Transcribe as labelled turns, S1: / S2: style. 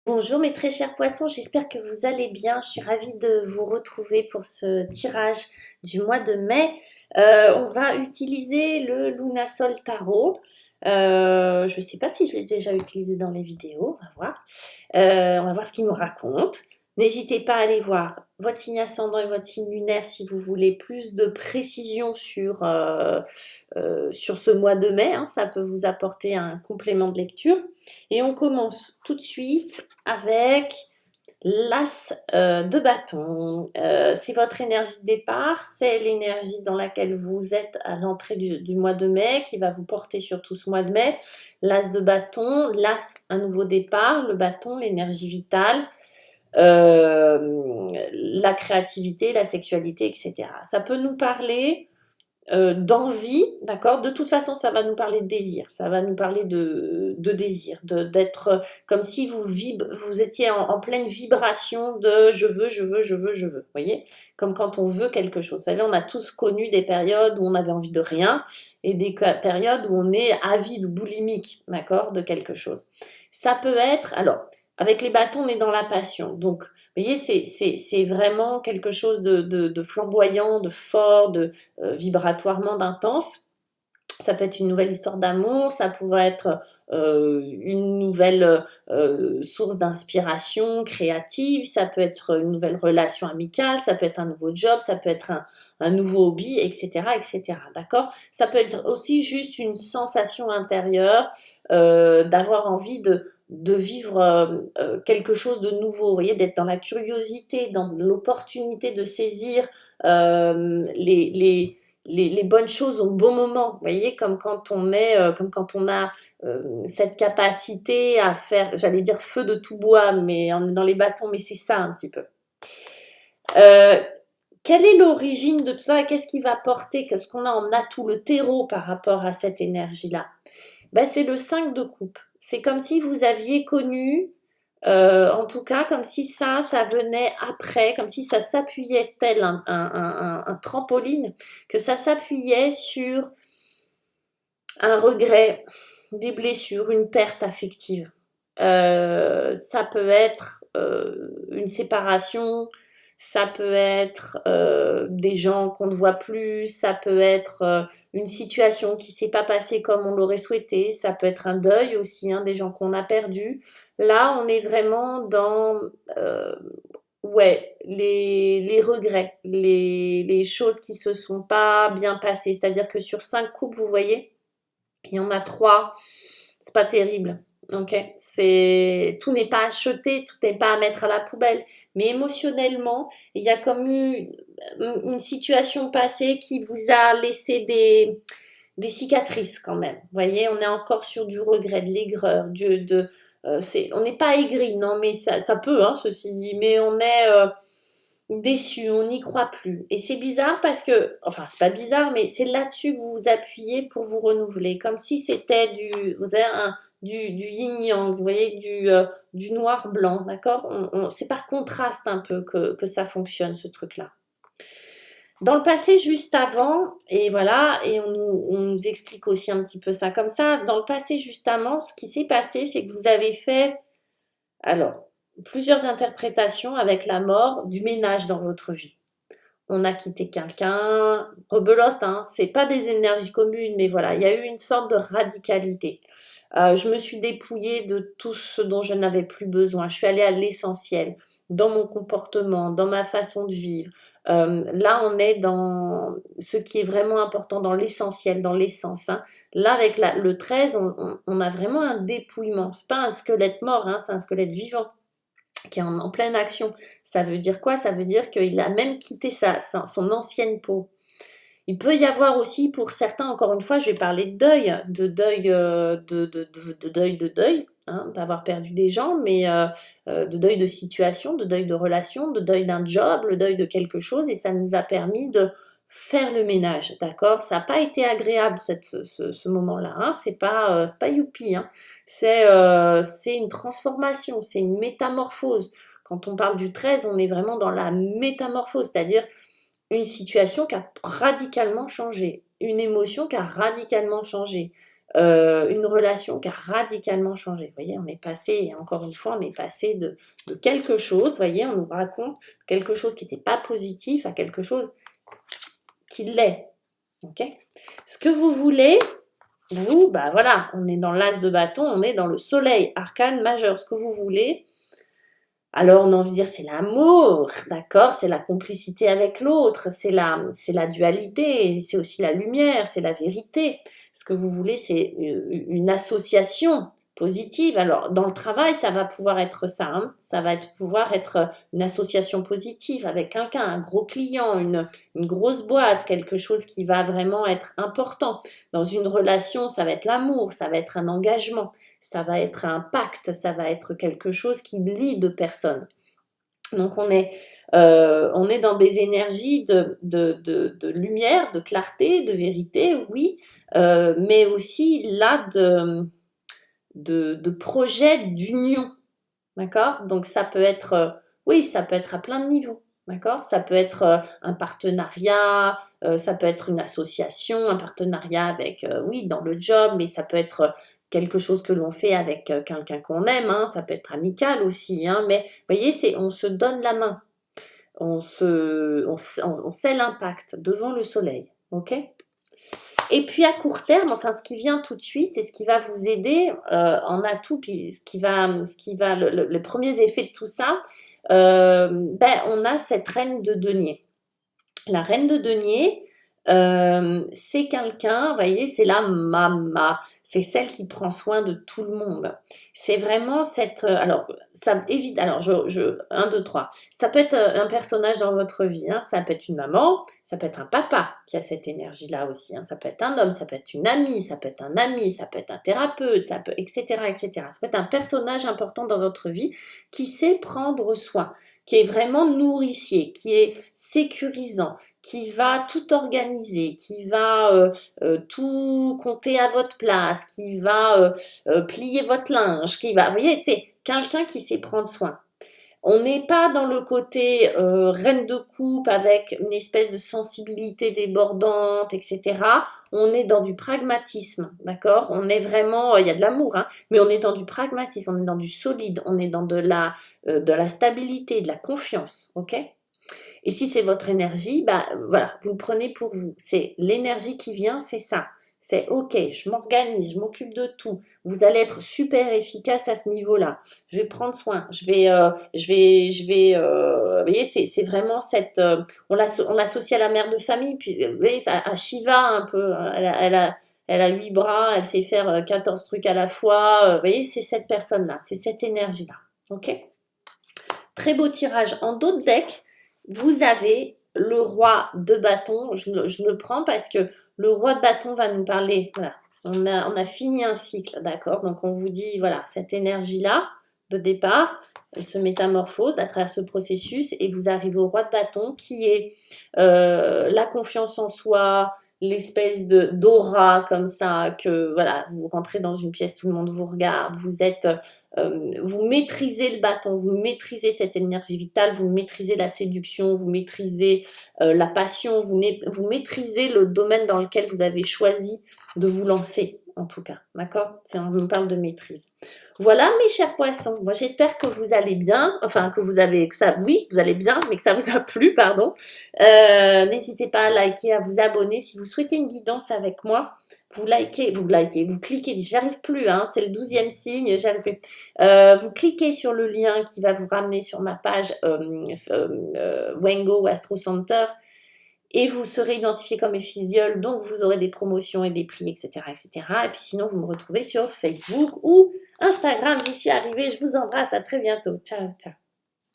S1: Bonjour mes très chers poissons, j'espère que vous allez bien. Je suis ravie de vous retrouver pour ce tirage du mois de mai. On va utiliser le Lunasol Tarot. Je ne sais pas si je l'ai déjà utilisé dans les vidéos, on va voir. On va voir ce qu'il nous raconte. N'hésitez pas à aller voir votre signe ascendant et votre signe lunaire si vous voulez plus de précision sur ce mois de mai, hein. Ça peut vous apporter un complément de lecture. Et on commence tout de suite avec l'As de bâton. C'est votre énergie de départ, c'est l'énergie dans laquelle vous êtes à l'entrée du mois de mai qui va vous porter sur tout ce mois de mai. L'As de bâton, l'As, un nouveau départ, le bâton, l'énergie vitale, la créativité, la sexualité, etc. Ça peut nous parler d'envie, d'accord. De toute façon, ça va nous parler de désir, ça va nous parler de désir, d'être comme si vous étiez en pleine vibration de je veux, je veux, je veux, je veux. Vous voyez, comme quand on veut quelque chose. Vous savez, on a tous connu des périodes où on avait envie de rien et des périodes où on est avide ou boulimique, d'accord, de quelque chose. Ça peut être, alors, avec les bâtons, on est dans la passion, donc vous voyez, c'est vraiment quelque chose de flamboyant, de fort, vibratoirement d'intense. Ça peut être une nouvelle histoire d'amour, ça pourrait être une nouvelle source d'inspiration créative, ça peut être une nouvelle relation amicale, ça peut être un nouveau job, ça peut être un nouveau hobby, etc., etc. D'accord. Ça peut être aussi juste une sensation intérieure d'avoir envie de vivre quelque chose de nouveau, vous voyez, d'être dans la curiosité, dans l'opportunité de saisir les bonnes choses au bon moment, vous voyez, comme quand on a cette capacité à faire, j'allais dire feu de tout bois, mais on est dans les bâtons, mais c'est ça un petit peu. Euh, Quelle est l'origine de tout ça et qu'est-ce qui va porter, qu'est-ce qu'on a en atout, le terreau par rapport à cette énergie-là? Ben, c'est le 5 de coupe. C'est comme si vous aviez connu, en tout cas, comme si ça venait après, comme si ça s'appuyait tel un trampoline, que ça s'appuyait sur un regret, des blessures, une perte affective. Ça peut être une séparation, ça peut être des gens qu'on ne voit plus, ça peut être une situation qui s'est pas passée comme on l'aurait souhaité, ça peut être un deuil aussi, hein, des gens qu'on a perdus. Là, on est vraiment dans ouais, les regrets, les choses qui se sont pas bien passées. C'est-à-dire que sur 5 coupes, vous voyez, il y en a 3, c'est pas terrible. Ok, tout n'est pas acheté, tout n'est pas à mettre à la poubelle, mais émotionnellement, il y a comme eu une situation passée qui vous a laissé des cicatrices quand même. Vous voyez, on est encore sur du regret, de l'aigreur, on n'est pas aigri, non, mais ça peut, hein, ceci dit, mais on est déçu, on n'y croit plus. Et c'est bizarre parce que, enfin, c'est pas bizarre, mais c'est là-dessus que vous vous appuyez pour vous renouveler, comme si c'était vous avez du yin-yang, vous voyez, du noir-blanc, d'accord. C'est par contraste un peu que ça fonctionne, ce truc-là. Dans le passé, juste avant, et voilà, et on nous explique aussi un petit peu ça comme ça, dans le passé, juste avant, ce qui s'est passé, c'est que vous avez fait, alors, plusieurs interprétations avec la mort du ménage dans votre vie. On a quitté quelqu'un, rebelote, hein, c'est pas des énergies communes, mais voilà, il y a eu une sorte de radicalité. Je me suis dépouillée de tout ce dont je n'avais plus besoin. Je suis allée à l'essentiel, dans mon comportement, dans ma façon de vivre. Là, on est dans ce qui est vraiment important, dans l'essentiel, dans l'essence, hein. Là, avec le 13, on a vraiment un dépouillement. C'est pas un squelette mort, hein, c'est un squelette vivant qui est en pleine action. Ça veut dire quoi? Ça veut dire qu'il a même quitté son ancienne peau. Il peut y avoir aussi pour certains, encore une fois, je vais parler de deuil, de deuil, hein, d'avoir perdu des gens, mais de deuil de situation, de deuil de relation, de deuil d'un job, le deuil de quelque chose, et ça nous a permis de faire le ménage, d'accord. Ça n'a pas été agréable ce moment-là, hein. C'est pas youpi, hein. C'est une transformation, c'est une métamorphose. Quand on parle du 13, on est vraiment dans la métamorphose, c'est-à-dire une situation qui a radicalement changé, une émotion qui a radicalement changé, une relation qui a radicalement changé. Vous voyez, on est passé, et encore une fois, on est passé de quelque chose, vous voyez, on nous raconte quelque chose qui n'était pas positif à quelque chose qui l'est. Ok. Ce que vous voulez, vous, bah voilà, on est dans l'as de bâton, on est dans le soleil, arcane majeur, ce que vous voulez. Alors on a envie de dire c'est l'amour, d'accord, c'est la complicité avec l'autre, c'est la dualité, c'est aussi la lumière, c'est la vérité. Ce que vous voulez, c'est une association positive. Alors dans le travail, ça va pouvoir être ça, hein. Ça va pouvoir être une association positive avec quelqu'un, un gros client, une grosse boîte, quelque chose qui va vraiment être important. Dans une relation, ça va être l'amour, ça va être un engagement, ça va être un pacte, ça va être quelque chose qui lie deux personnes. Donc on est dans des énergies de lumière, de clarté, de vérité, oui, mais aussi là de projet d'union, d'accord? Donc ça peut être, oui, ça peut être à plein de niveaux, d'accord? Ça peut être un partenariat, ça peut être une association, un partenariat avec, oui, dans le job, mais ça peut être quelque chose que l'on fait avec quelqu'un qu'on aime, hein, ça peut être amical aussi, hein, mais vous voyez, on se donne la main, on sait l'impact devant le soleil, ok? Et puis à court terme, enfin ce qui vient tout de suite et ce qui va vous aider en atout, puis les premiers effets de tout ça, on a cette reine de denier. La reine de denier, c'est quelqu'un, vous voyez, c'est la mama, c'est celle qui prend soin de tout le monde. C'est vraiment cette, alors ça évite, alors 1, 2, 3, ça peut être un personnage dans votre vie, hein, ça peut être une maman, ça peut être un papa qui a cette énergie-là aussi, hein, ça peut être un homme, ça peut être une amie, ça peut être un ami, ça peut être un thérapeute, ça peut, etc., etc. Ça peut être un personnage important dans votre vie qui sait prendre soin, qui est vraiment nourricier, qui est sécurisant, qui va tout organiser, qui va tout compter à votre place, qui va plier votre linge, qui va... Vous voyez, c'est quelqu'un qui sait prendre soin. On n'est pas dans le côté reine de coupe avec une espèce de sensibilité débordante, etc. On est dans du pragmatisme, d'accord? On est vraiment, il y a de l'amour, hein, mais on est dans du pragmatisme, on est dans du solide, on est dans de la stabilité, de la confiance, ok? Et si c'est votre énergie, bah voilà, vous le prenez pour vous. C'est l'énergie qui vient, c'est ça. C'est ok, je m'organise, je m'occupe de tout. Vous allez être super efficace à ce niveau-là. Je vais prendre soin. Vous voyez, c'est vraiment cette. On l'associe à la mère de famille, puis vous voyez, à Shiva un peu. Elle a 8 bras, elle sait faire 14 trucs à la fois. Vous voyez, c'est cette personne-là, c'est cette énergie-là. Ok? Très beau tirage. En d'autres decks, vous avez le roi de bâton. Je le prends parce que le roi de bâton va nous parler. Voilà, on a fini un cycle, d'accord? Donc on vous dit, voilà, cette énergie-là de départ, elle se métamorphose à travers ce processus et vous arrivez au roi de bâton qui est la confiance en soi, l'espèce de d'aura comme ça, que voilà, vous rentrez dans une pièce, tout le monde vous regarde, vous maîtrisez le bâton, vous maîtrisez cette énergie vitale, vous maîtrisez la séduction, vous maîtrisez la passion, vous maîtrisez le domaine dans lequel vous avez choisi de vous lancer, en tout cas, d'accord? On nous parle de maîtrise. Voilà mes chers poissons, moi j'espère que vous allez bien, enfin oui, vous allez bien, mais que ça vous a plu, pardon. N'hésitez pas à liker, à vous abonner. Si vous souhaitez une guidance avec moi, vous cliquez, j'arrive plus, hein, c'est le 12e signe, j'arrive plus. Vous cliquez sur le lien qui va vous ramener sur ma page Wengo Astro Center et vous serez identifié comme filiale, donc vous aurez des promotions et des prix, etc., etc. Et puis sinon, vous me retrouvez sur Facebook ou Instagram. J'y suis arrivée, je vous embrasse, à très bientôt. Ciao, ciao.